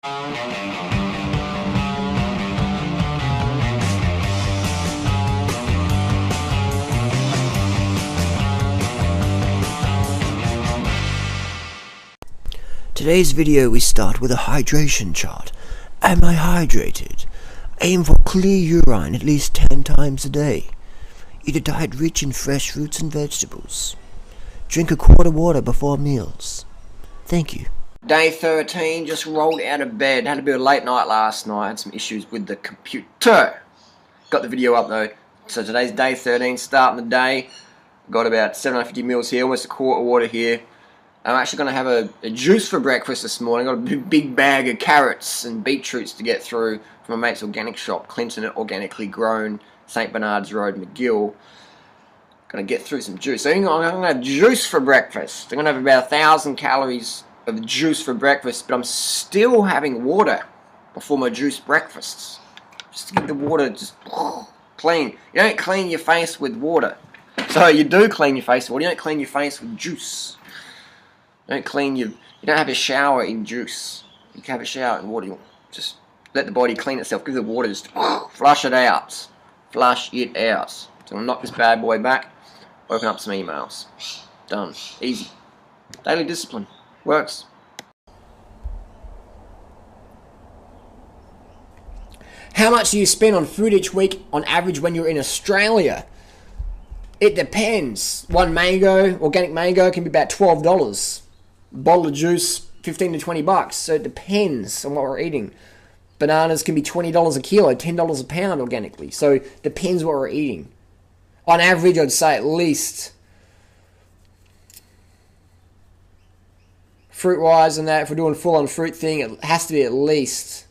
Today's video we start with a hydration chart. Am I hydrated? Aim for clear urine at least 10 times a day. Eat a diet rich in fresh fruits and vegetables. Drink a quart of water before meals. Thank you. Day 13, just rolled out of bed. Had a bit of a late night last night. Had some issues with the computer. Got the video up though. So today's day 13, starting the day. Got about 750 mils here, almost a quart of water here. I'm actually going to have a juice for breakfast this morning. Got a big bag of carrots and beetroots to get through from my mate's organic shop, Clinton Organically Grown, St. Bernard's Road, McGill. Going to get through some juice. So I'm going to have juice for breakfast. I'm going to have about 1,000 calories of juice for breakfast, but I'm still having water before my juice breakfasts. Just to get the water just clean. You don't clean your face with water. So you do clean your face with water. You don't clean your face with juice. You don't have a shower in juice. You can have a shower in water. You just let the body clean itself. Give the water, just flush it out. Flush it out. So I'll knock this bad boy back. Open up some emails. Done. Easy. Daily discipline. Works. How much do you spend on food each week on average when you're in Australia? It depends. One mango, organic mango, can be about $12. Bottle of juice, 15 to 20 bucks. So it depends on what we're eating. Bananas can be $20 a kilo, $10 a pound organically. So it depends what we're eating. On average, I'd say at least, fruit-wise and that, if we're doing full-on fruit thing, it has to be at least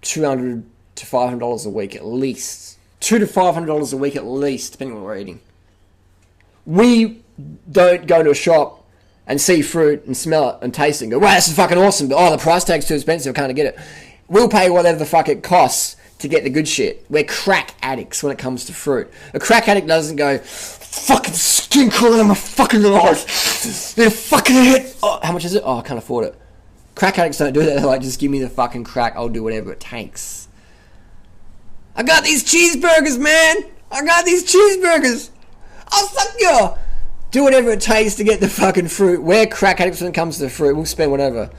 $200 to $500 a week, at least. $200 to $500 a week at least, depending on what we're eating. We don't go to a shop and see fruit and smell it and taste it and go, wow, this is fucking awesome, but the price tag's too expensive, I can't get it. We'll pay whatever the fuck it costs to get the good shit. We're crack addicts when it comes to fruit. A crack addict doesn't go, fucking skin colour in my fucking eyes. They're fucking hit. Oh, how much is it? Oh, I can't afford it. Crack addicts don't do that. They're like, just give me the fucking crack, I'll do whatever it takes. I got these cheeseburgers, man. I got these cheeseburgers. I'll suck you. Do whatever it takes to get the fucking fruit. We're crack addicts when it comes to the fruit. We'll spend whatever.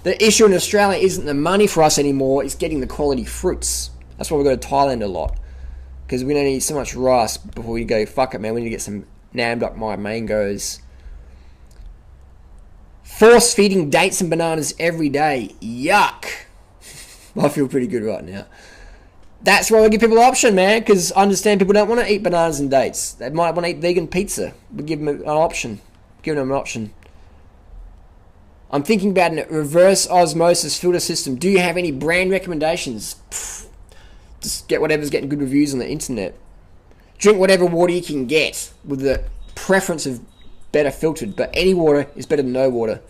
The issue in Australia isn't the money for us anymore. It's getting the quality fruits. That's why we go to Thailand a lot. Because we don't eat so much rice before we go, fuck it, man. We need to get some Namdok My mangoes. Force feeding dates and bananas every day. Yuck. I feel pretty good right now. That's why we give people an option, man, because I understand people don't want to eat bananas and dates. They might want to eat vegan pizza. We give them an option. Giving them an option. I'm thinking about a reverse osmosis filter system. Do you have any brand recommendations? Just get whatever's getting good reviews on the internet. Drink whatever water you can get with the preference of better filtered, but any water is better than no water.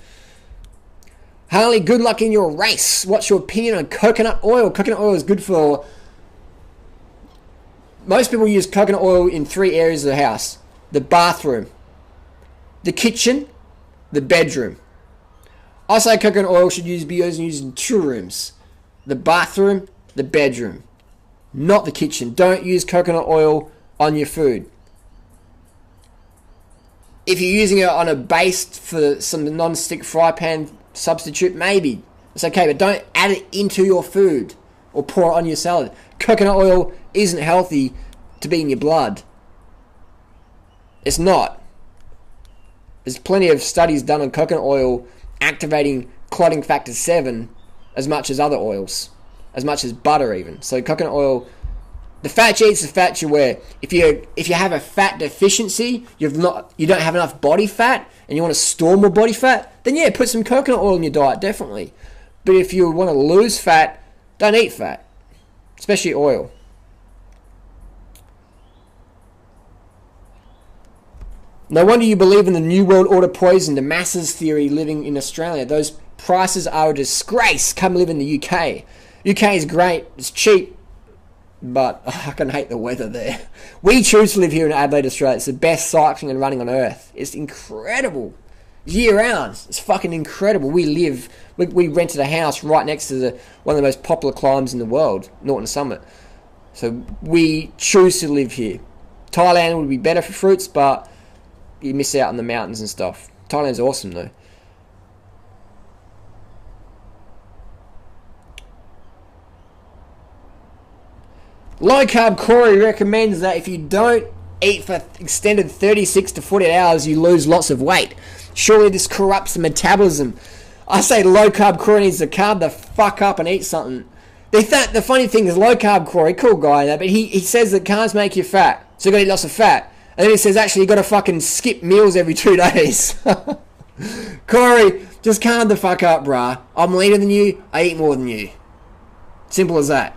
Harley, good luck in your race. What's your opinion on coconut oil? Coconut oil is good for... Most people use coconut oil in 3 areas of the house. The bathroom, the kitchen, the bedroom. I say coconut oil should be used in 2 rooms. The bathroom, the bedroom. Not the kitchen. Don't use coconut oil on your food. If you're using it on a base for some non-stick fry pan substitute, maybe. It's okay, but don't add it into your food or pour it on your salad. Coconut oil isn't healthy to be in your blood. It's not. There's plenty of studies done on coconut oil activating clotting factor 7 as much as other oils, as much as butter even. So coconut oil, the fat you eat is the fat you wear. If you have a fat deficiency, you don't have enough body fat, and you want to store more body fat, then yeah, put some coconut oil in your diet, definitely. But if you want to lose fat, don't eat fat, especially oil. No wonder you believe in the New World Order poison, the masses theory living in Australia. Those prices are a disgrace. Come live in the UK. UK is great. It's cheap. But I can hate the weather there. We choose to live here in Adelaide, Australia. It's the best cycling and running on earth. It's incredible. year round. It's fucking incredible. We rented a house right next to one of the most popular climbs in the world, Norton Summit. So we choose to live here. Thailand would be better for fruits, but you miss out on the mountains and stuff. Thailand's awesome though. Low carb Corey recommends that if you don't eat for extended 36 to 48 hours, you lose lots of weight. Surely this corrupts the metabolism. I say low carb Corey needs to carb the fuck up and eat something. The funny thing is, low carb Corey, cool guy, but he says that carbs make you fat, so you got to eat lots of fat. And then he says actually you got to fucking skip meals every 2 days. Corey, just calm the fuck up, bruh. I'm leaner than you. I eat more than you. Simple as that.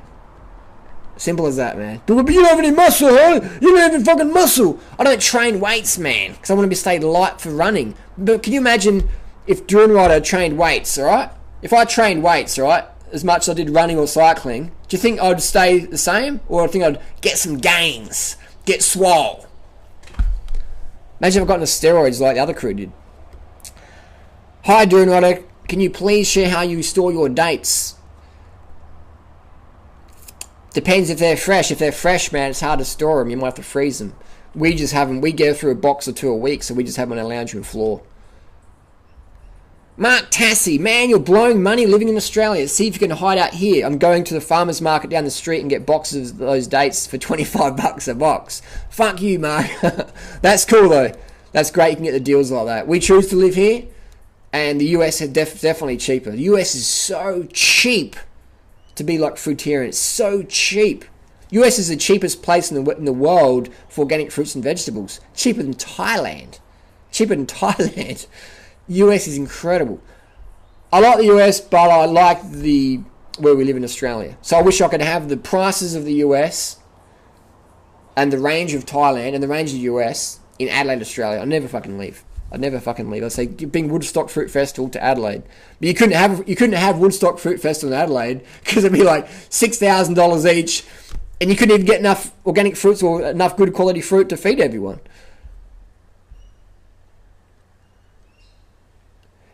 Simple as that, man. But you don't have any muscle, huh? You don't have any fucking muscle. I don't train weights, man, because I want to stay light for running. But can you imagine if Durianrider trained weights, alright? If I trained weights, alright, as much as I did running or cycling, do you think I'd stay the same? Or I think I'd get some gains, get swole? Imagine if I got into steroids like the other crew did. Hi, Durianrider. Can you please share how you store your dates? Depends if they're fresh. If they're fresh, man, it's hard to store them. You might have to freeze them. We just have them. We go through a box or two a week, so we just have them on our lounge room floor. Mark Tassie, man, you're blowing money living in Australia. See if you can hide out here. I'm going to the farmer's market down the street and get boxes of those dates for 25 bucks a box. Fuck you, Mark. That's cool, though. That's great. You can get the deals like that. We choose to live here, and the US is definitely cheaper. The US is so cheap to be like fruitarian. It's so cheap. US is the cheapest place in the world for organic fruits and vegetables. Cheaper than Thailand. Cheaper than Thailand. US is incredible. I like the US, but I like where we live in Australia. So I wish I could have the prices of the US and the range of Thailand and the range of the US in Adelaide, Australia. I'd never fucking leave. I'd say bring Woodstock Fruit Festival to Adelaide. But you couldn't have Woodstock Fruit Festival in Adelaide because it'd be like $6,000 each, and you couldn't even get enough organic fruits or enough good quality fruit to feed everyone.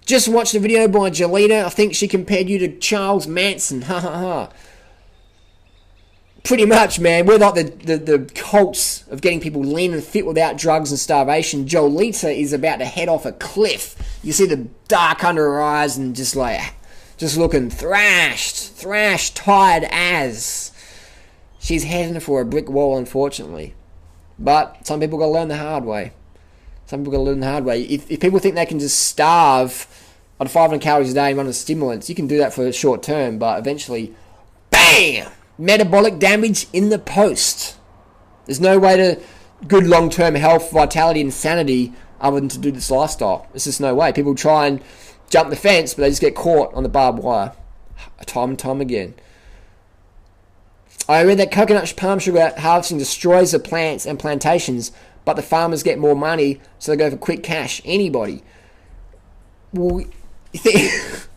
Just watched the video by Jolita. I think she compared you to Charles Manson. Ha ha ha. Pretty much, man. We're like the cults of getting people lean and fit without drugs and starvation. Jolita is about to head off a cliff. You see the dark under her eyes and just looking thrashed, tired as. She's heading for a brick wall, unfortunately. But some people got to learn the hard way. If people think they can just starve on 500 calories a day and run on stimulants, you can do that for a short term, but eventually, BAM! Metabolic damage in the post. There's no way to good long-term health, vitality, and sanity other than to do this lifestyle. There's just no way. People try and jump the fence, but they just get caught on the barbed wire. Time and time again. I read that coconut palm sugar harvesting destroys the plants and plantations, but the farmers get more money, so they go for quick cash. Anybody. Well, it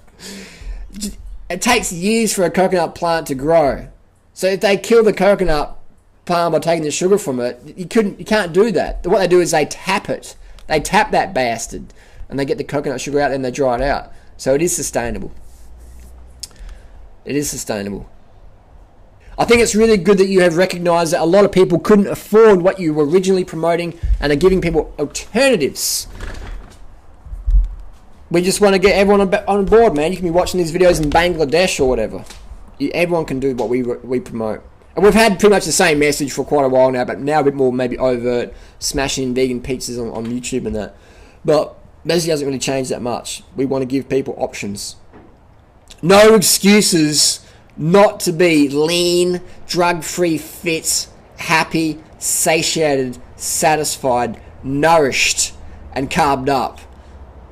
takes years for a coconut plant to grow. So if they kill the coconut palm by taking the sugar from it, you can't do that. What they do is they tap it. They tap that bastard, and they get the coconut sugar out, and they dry it out. So it is sustainable. I think it's really good that you have recognised that a lot of people couldn't afford what you were originally promoting and are giving people alternatives. We just want to get everyone on board, man. You can be watching these videos in Bangladesh or whatever. Everyone can do what we promote. And we've had pretty much the same message for quite a while now, but now a bit more maybe overt, smashing vegan pizzas on YouTube and that. But basically hasn't really changed that much. We want to give people options. No excuses not to be lean, drug-free, fit, happy, satiated, satisfied, nourished, and carbed up.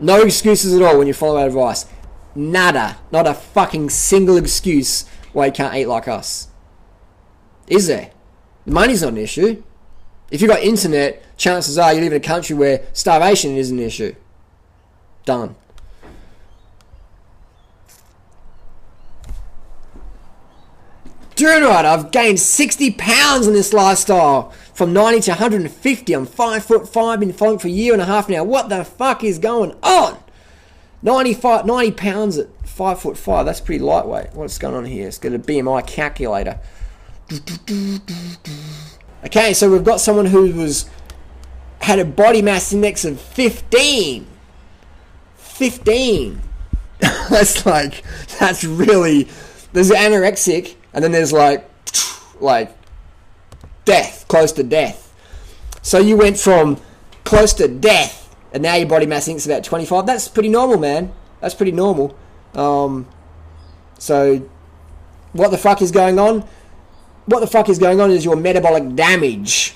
No excuses at all when you follow our advice. Nada. Not a fucking single excuse why you can't eat like us. Is there? Money's not an issue. If you've got internet, chances are you live in a country where starvation is an issue. Done. Durianrider, I've gained 60 pounds in this lifestyle. from 90 to 150. I'm 5'5", been following for a year and a half now. What the fuck is going on? 90 pounds at 5'5". That's pretty lightweight. What's going on here? Let's get a BMI calculator. Okay, so we've got someone who had a body mass index of 15. 15. That's really... There's anorexic, and then there's like death, close to death. So you went from close to death, and now your body mass index is about 25. That's pretty normal, man. That's pretty normal. So what the fuck is going on? What the fuck is going on is your metabolic damage.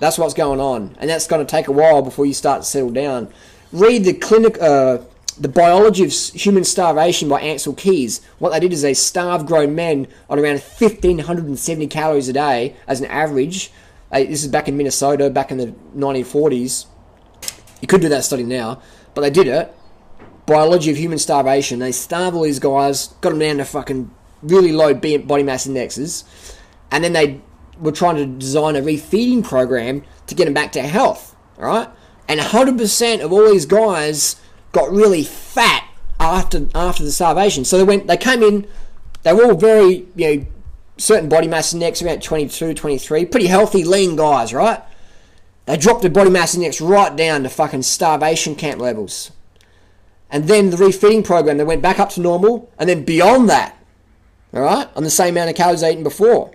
That's what's going on, and that's going to take a while before you start to settle down. Read the Biology of Human Starvation by Ansel Keys. What they did is they starved grown men on around 1,570 calories a day as an average. This is back in Minnesota, back in the 1940s. You could do that study now, but they did it. Biology of Human Starvation. They starved all these guys, got them down to fucking really low body mass indexes, and then they were trying to design a refeeding program to get them back to health, all right? And 100% of all these guys got really fat after the starvation. So they came in, they were all very, certain body mass index, around 22, 23, pretty healthy, lean guys, right? They dropped their body mass index right down to fucking starvation camp levels. And then the refeeding program, they went back up to normal, and then beyond that, all right, on the same amount of calories they eaten before.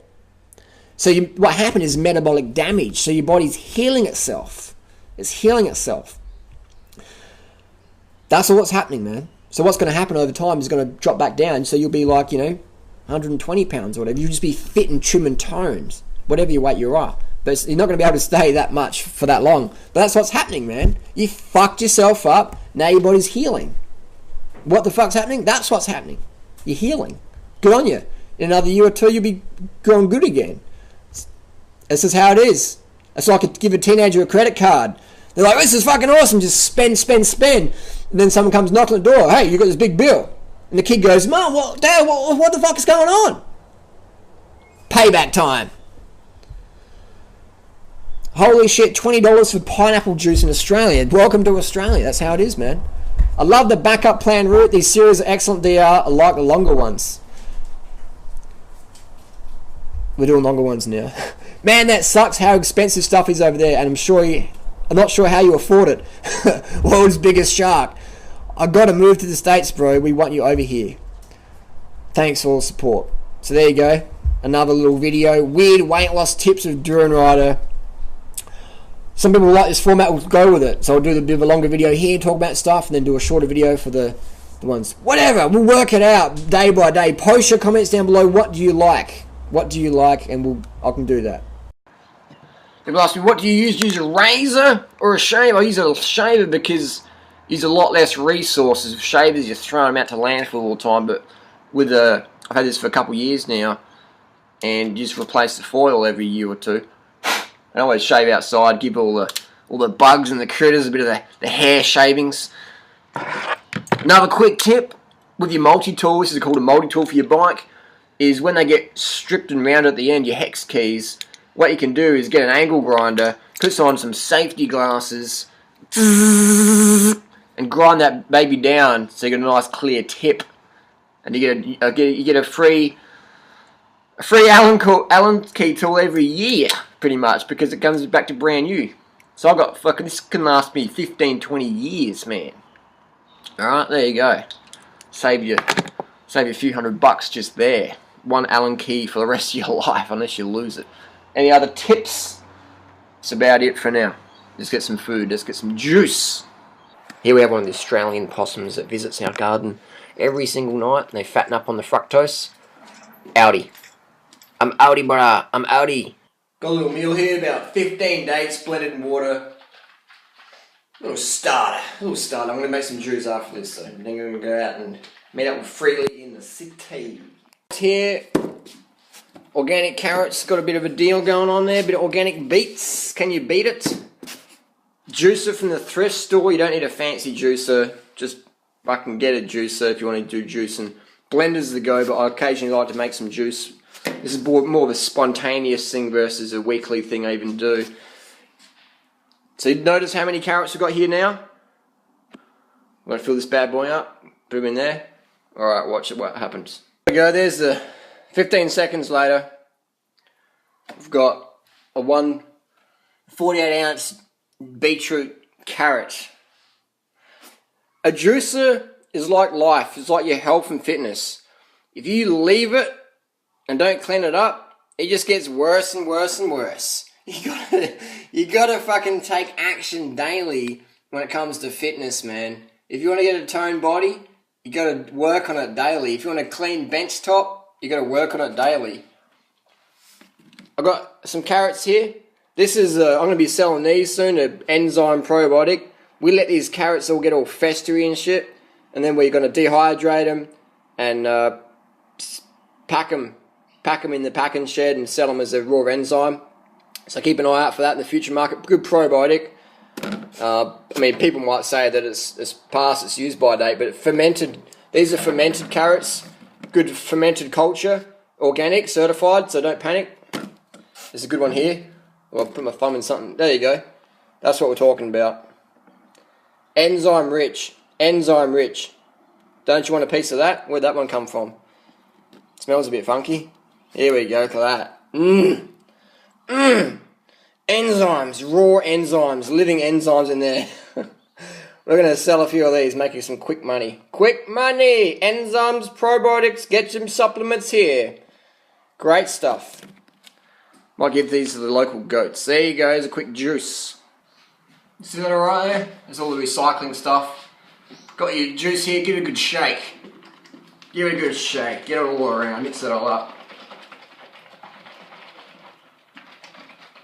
So what happened is metabolic damage. So your body's healing itself. It's healing itself. That's what's happening, man. So what's going to happen over time is going to drop back down. So you'll be like, 120 pounds or whatever. You'll just be fit and trim and toned, whatever your weight you are. But you're not going to be able to stay that much for that long. But that's what's happening, man. You fucked yourself up. Now your body's healing. What the fuck's happening? That's what's happening. You're healing. Good on you. In another year or two, you'll be going good again. This is how it is. It's like give a teenager a credit card. They're like, this is fucking awesome. Just spend. And then someone comes knocking on the door. Hey, you got this big bill. And the kid goes, Mom, Dad, what the fuck is going on? Payback time. Holy shit, $20 for pineapple juice in Australia. Welcome to Australia. That's how it is, man. I love the backup plan route. These series are excellent DR. I like the longer ones. We're doing longer ones now. Man, that sucks how expensive stuff is over there, and I'm not sure how you afford it. World's biggest shark. I gotta move to the States, bro. We want you over here. Thanks for all the support. So there you go. Another little video. Weird weight loss tips of Durianrider. Some people like this format, will go with it. So I'll do a bit of a longer video here, talk about stuff, and then do a shorter video for the ones. Whatever, we'll work it out day by day. Post your comments down below. What do you like? What do you like? And I can do that. People ask me, what do you use? Do you use a razor or a shaver? I use a shaver because you use a lot less resources. With shavers, you're throwing them out to landfill all the time. But with I've had this for a couple of years now, and you just replace the foil every year or two. I always shave outside, give all the bugs and the critters a bit of the hair shavings. Another quick tip with your multi-tool, this is called a multi-tool for your bike, is when they get stripped and rounded at the end, your hex keys, what you can do is get an angle grinder, put on some safety glasses, and grind that baby down so you get a nice clear tip. And you get a free Allen key tool every year, pretty much, because it comes back to brand new. So I got fucking, this can last me 15, 20 years, man. Alright, there you go. Save you a few $100 just there. One Allen key for the rest of your life, unless you lose it. Any other tips? That's about it for now. Let's get some food, let's get some juice. Here we have one of the Australian possums that visits our garden every single night, and they fatten up on the fructose. Outie. I'm outie, brah. I'm outie. Got a little meal here, about 15 dates blended in water. A little starter. I'm going to make some juice after this, so then I'm going to go out and meet up with Freelee in the city. Here, organic carrots. Got a bit of a deal going on there. A bit of organic beets. Can you beat it? Juicer from the thrift store. You don't need a fancy juicer. Just fucking get a juicer if you want to do juicing. Blenders the go, but I occasionally like to make some juice This is more of a spontaneous thing versus a weekly thing I even do. So you notice how many carrots we've got here now? I'm going to fill this bad boy up. Put them in there. Alright, watch it, what happens. There we go, there's the 15 seconds later. We've got a 48 ounce beetroot carrot. A juicer is like life. It's like your health and fitness. If you leave it and don't clean it up, it just gets worse and worse and worse. You gotta fucking take action daily when it comes to fitness, man. If you want to get a toned body, you gotta work on it daily. If you want a clean bench top, you gotta work on it daily. I've got some carrots here. This is, I'm going to be selling these soon, an enzyme probiotic. We let these carrots all get all festery and shit, and then we're going to dehydrate them and pack them in the packing shed and sell them as a raw enzyme. So keep an eye out for that in the future market. Good probiotic. I mean, people might say that it's past its use by date, but fermented. These are fermented carrots. Good fermented culture, organic, certified. So don't panic. There's a good one here. I'll put my thumb in something. There you go. That's what we're talking about. Enzyme rich. Enzyme rich. Don't you want a piece of that? Where'd that one come from? Smells a bit funky. Here we go, look at that. Enzymes. Raw enzymes. Living enzymes in there. We're going to sell a few of these, make you some quick money. Quick money! Enzymes, probiotics, get some supplements here. Great stuff. Might give these to the local goats. There you go, there's a quick juice. See that alright there? There's all the recycling stuff. Got your juice here, give it a good shake. Give it a good shake, get it all around, mix it all up.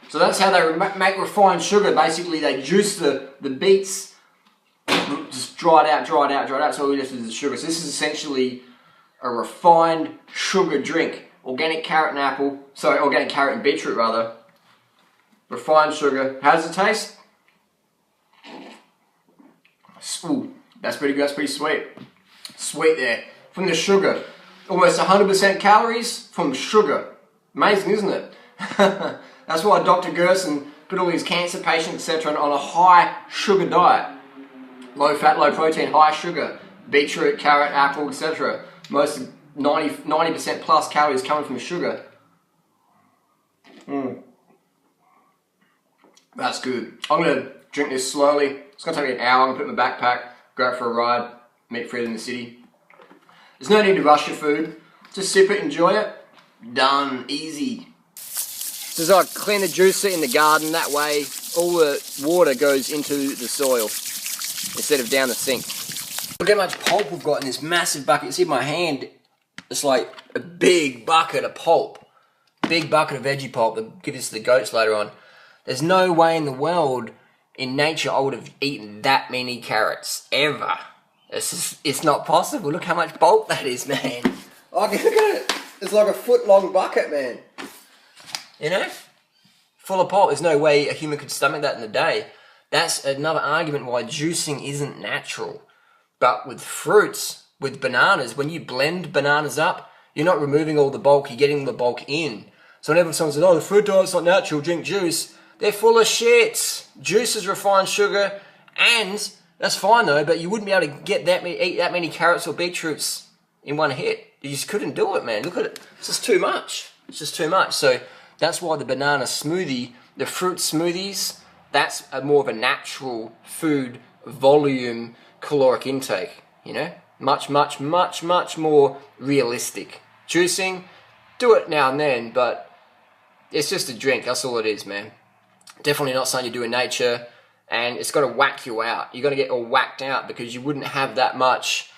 So that's how they make refined sugar. Basically they juice the beets, just dry it out. So all we left is the sugar. So this is essentially a refined sugar drink. Organic carrot and apple, sorry, organic carrot and beetroot rather. Refined sugar. How does it taste? Ooh, that's pretty good, that's pretty sweet. Sweet there. From the sugar. Almost 100% calories from sugar. Amazing, isn't it? That's why Dr. Gerson put all these cancer patients, etc. on a high sugar diet. Low fat, low protein, high sugar. Beetroot, carrot, apple, etc. Most 90% plus calories coming from sugar. That's good. I'm going to drink this slowly. It's going to take me an hour. I'm going to put it in my backpack, go out for a ride, meet Freelee in the city. There's no need to rush your food. Just sip it, enjoy it. Done. Easy. So as I clean the juicer in the garden, that way all the water goes into the soil instead of down the sink. Look how much pulp we've got in this massive bucket. You see my hand? It's like a big bucket of pulp. Big bucket of veggie pulp that give this to the goats later on. There's no way in the world, in nature, I would have eaten that many carrots, ever. It's not possible. Look how much pulp that is, man. Look at it. It's like a foot-long bucket, man. You know? Full of pulp. There's no way a human could stomach that in a day. That's another argument why juicing isn't natural. But with fruits, with bananas, when you blend bananas up, you're not removing all the bulk, you're getting the bulk in. So whenever someone says, oh, the fruit diet's not natural, drink juice, they're full of shit. Juice is refined sugar, and that's fine though, but you wouldn't be able to get eat that many carrots or beetroots in one hit. You just couldn't do it, man. Look at it. It's just too much. It's just too much. So that's why the banana smoothie, the fruit smoothies, that's more of a natural food volume caloric intake, you know? Much more realistic. Juicing, do it now and then, but it's just a drink, that's all it is, man. Definitely not something you do in nature, and it's got to whack you out. You're going to get all whacked out because you wouldn't have that much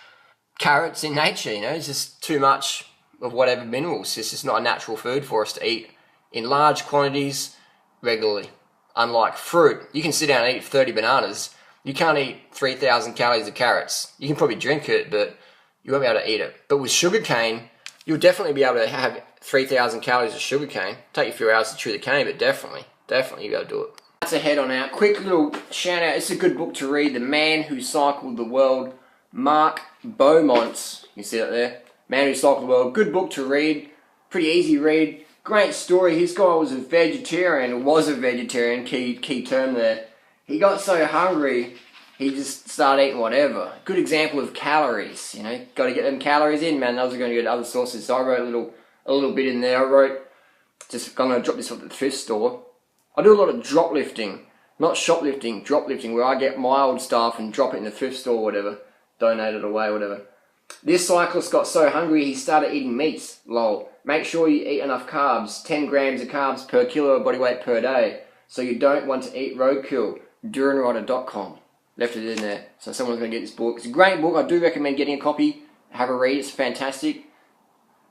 carrots in nature, you know? It's just too much of whatever minerals. It's just not a natural food for us to eat in large quantities regularly. Unlike fruit, you can sit down and eat 30 bananas. You can't eat 3,000 calories of carrots. You can probably drink it, but you won't be able to eat it. But with sugarcane, you'll definitely be able to have 3,000 calories of sugarcane. Take you a few hours to chew the cane, but definitely you'll be able to do it. That's a head on out. Quick little shout out. It's a good book to read. The Man Who Cycled the World. Mark Beaumont. You see that there? Man Who Cycled the World. Good book to read. Pretty easy read. Great story. His guy was a vegetarian, key term there. He got so hungry, he just started eating whatever. Good example of calories, you know. Got to get them calories in, man. Those are going to get other sources. So I wrote a little bit in there. I wrote, I'm going to drop this off at the thrift store. I do a lot of drop lifting. Not shoplifting, drop lifting, where I get my old stuff and drop it in the thrift store or whatever. Donate it away, whatever. This cyclist got so hungry, he started eating meats. Lol. Make sure you eat enough carbs. 10 grams of carbs per kilo of body weight per day. So you don't want to eat roadkill. Durianrider.com. Left it in there. So someone's going to get this book. It's a great book. I do recommend getting a copy. Have a read. It's fantastic.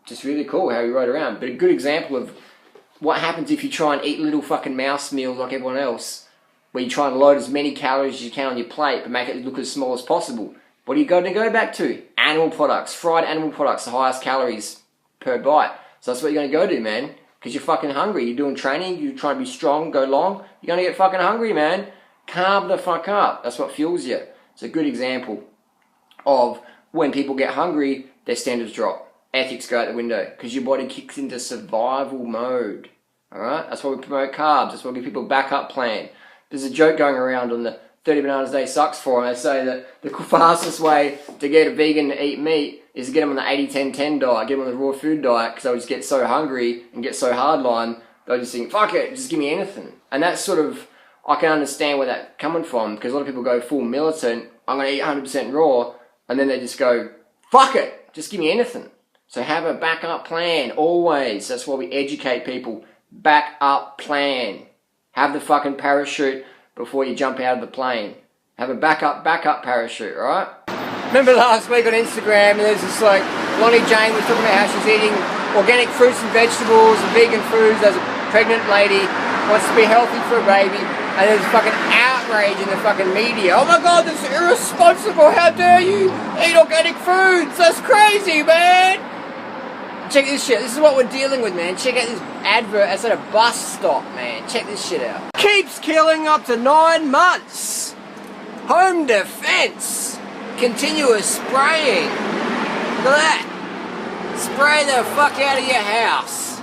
Just really cool how he wrote around. But a good example of what happens if you try and eat little fucking mouse meals like everyone else. Where you try and load as many calories as you can on your plate, but make it look as small as possible. What are you going to go back to? Animal products. Fried animal products. The highest calories per bite. So that's what you're going to go do, man. Because you're fucking hungry. You're doing training. You're trying to be strong, go long. You're going to get fucking hungry, man. Carb the fuck up. That's what fuels you. It's a good example of when people get hungry, their standards drop. Ethics go out the window. Because your body kicks into survival mode. Alright? That's why we promote carbs. That's why we give people a backup plan. There's a joke going around on the 30 Bananas a Day Sucks forum. They say that the fastest way to get a vegan to eat meat is to get them on the 80-10-10 diet, get them on the raw food diet, because they'll just get so hungry and get so hardline, they'll just think, fuck it, just give me anything. And that's sort of, I can understand where that's coming from, because a lot of people go full militant, I'm going to eat 100% raw, and then they just go, fuck it, just give me anything. So have a backup plan, always. That's why we educate people. Backup plan. Have the fucking parachute before you jump out of the plane. Have a backup parachute, alright? Remember last week on Instagram, there's this like, Lonnie Jane was talking about how she's eating organic fruits and vegetables and vegan foods as a pregnant lady, wants to be healthy for a baby, and there's fucking outrage in the fucking media. Oh my god, this is irresponsible, how dare you eat organic foods, that's crazy, man! Check this shit, this is what we're dealing with, man. Check out this advert, it's at a bus stop, man. Check this shit out. Keeps killing up to 9 months. Home defense. Continuous spraying. Look at that. Spray the fuck out of your house.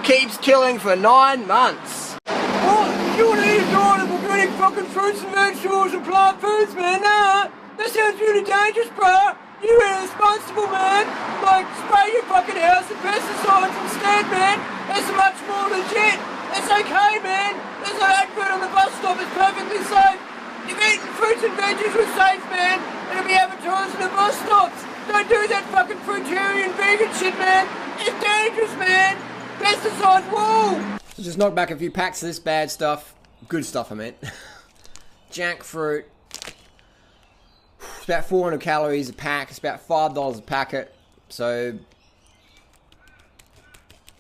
Keeps killing for 9 months. Oh, you want to eat a diet of organic fucking fruits and vegetables and plant foods, man? Nah, that sounds really dangerous, bro. You're irresponsible, man. Like, spray your fucking house with pesticides instead, man. That's much more legit. That's okay, man. There's an advert on the bus stop. It's perfectly safe. If eating fruits and veggies was safe, man, it'll be advertised on the bus stops. Don't do that fucking fruitarian vegan shit, man. It's dangerous, man. Pesticides, whoa. So just knock back a few packs of this bad stuff. Good stuff, I meant. Jackfruit. It's about 400 calories a pack. It's about $5 a packet. So,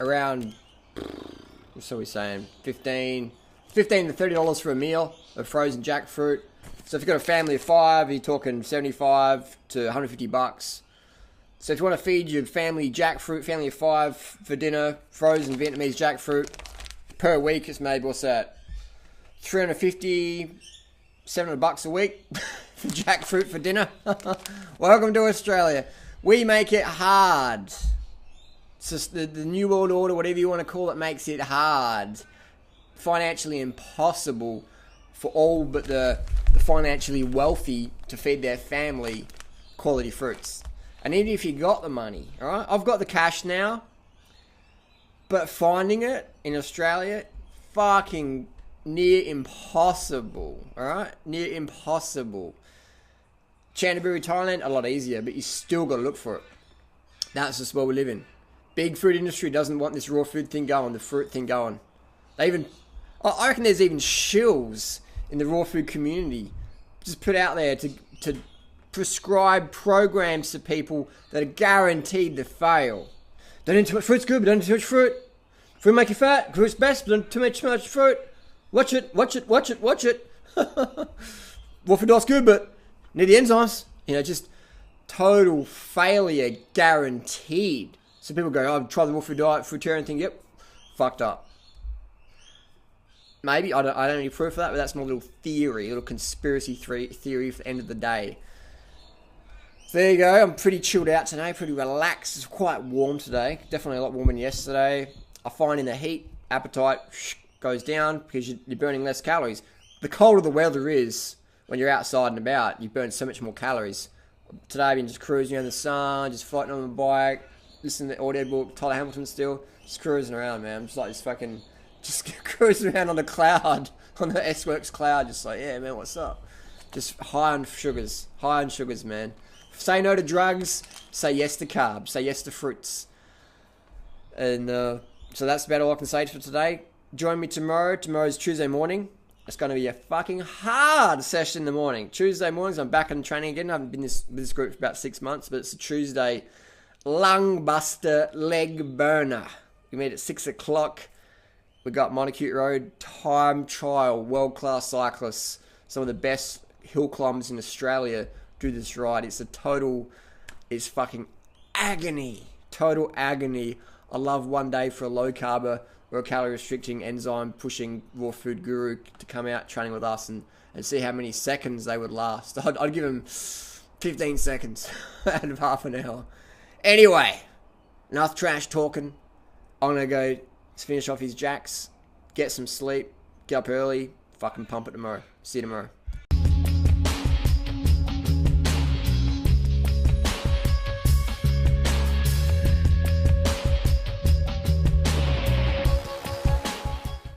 around, what's we saying, $15 to $30 for a meal of frozen jackfruit. So if you've got a family of 5, you're talking $75 to $150. So if you want to feed your family jackfruit, family of 5 for dinner, frozen Vietnamese jackfruit, per week it's made, what's that? $350, $700 a week for jackfruit for dinner. Welcome to Australia. We make it hard. It's just the New World Order, whatever you want to call it, makes it hard. Financially impossible for all but the financially wealthy to feed their family quality fruits. And even if you got the money, alright? I've got the cash now, but finding it in Australia, fucking near impossible, alright? Near impossible. Canterbury, Thailand, a lot easier, but you still got to look for it. That's just where we live in. Big food industry doesn't want this raw food thing going, the fruit thing going. I reckon there's even shills in the raw food community just put out there to prescribe programs to people that are guaranteed to fail. Don't eat too much fruit's good, but don't eat too much fruit. Fruit make you fat, fruit's best, but don't too much fruit. Watch it. Raw food diet's good, but need the enzymes. You know, just total failure guaranteed. So people go, oh, try the raw food diet, fruitarian thing, yep, fucked up. Maybe, I don't have any proof of that, but that's my little theory, little conspiracy theory for the end of the day. So there you go. I'm pretty chilled out today, pretty relaxed. It's quite warm today. Definitely a lot warmer than yesterday. I find in the heat, appetite goes down because you're burning less calories. The colder the weather is, when you're outside and about, you burn so much more calories. Today I've been just cruising around the sun, just floating on my bike, listening to audiobook, Tyler Hamilton still, just cruising around, man. I'm just like this fucking, just cruising around on the cloud, on the S-Works cloud, just like, yeah, man, what's up? Just high on sugars, man. Say no to drugs, say yes to carbs, say yes to fruits. And so that's about all I can say for today. Join me tomorrow. Tomorrow's Tuesday morning. It's going to be a fucking hard session in the morning. Tuesday mornings, I'm back in training again. I haven't been with this group for about 6 months, but it's a Tuesday lung buster leg burner. We meet at 6 o'clock. We got Monacute Road time trial, world-class cyclists. Some of the best hill climbers in Australia do this ride. It's fucking agony. Total agony. I love one day for a low carber or a calorie restricting, enzyme pushing raw food guru to come out training with us and see how many seconds they would last. I'd give them 15 seconds out of half an hour. Anyway, enough trash talking. I'm going to go finish off his jacks, get some sleep, get up early, fucking pump it tomorrow. See you tomorrow.